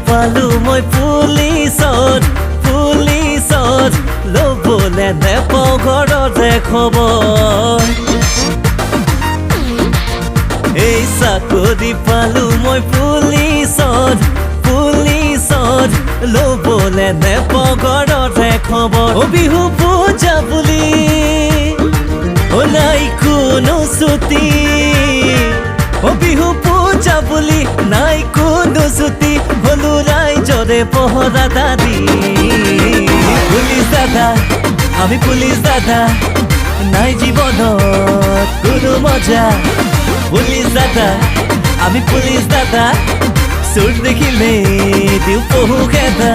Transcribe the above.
পালো মই পুলিচত ল'বলে নেপাওঁ ঘৰতে খবৰ এই চাকৰি পালো মই পুলিচত ল'বলে নেপাওঁ ঘৰতে খবৰ বিহু পূজা বুলি নাই কোনো ছুটি বিহু পূজা বুলি নাই কোনো ছুটি হলো ৰাইজৰে পহৰা দাদি পুলিচ দাদা আমি পুলিচ দাদা নাই জীৱনত কোনো মজা পুলিচ দাদা আমি পুলিচ দাদা চোৰ দেখিলে দিওঁ পহু খেদা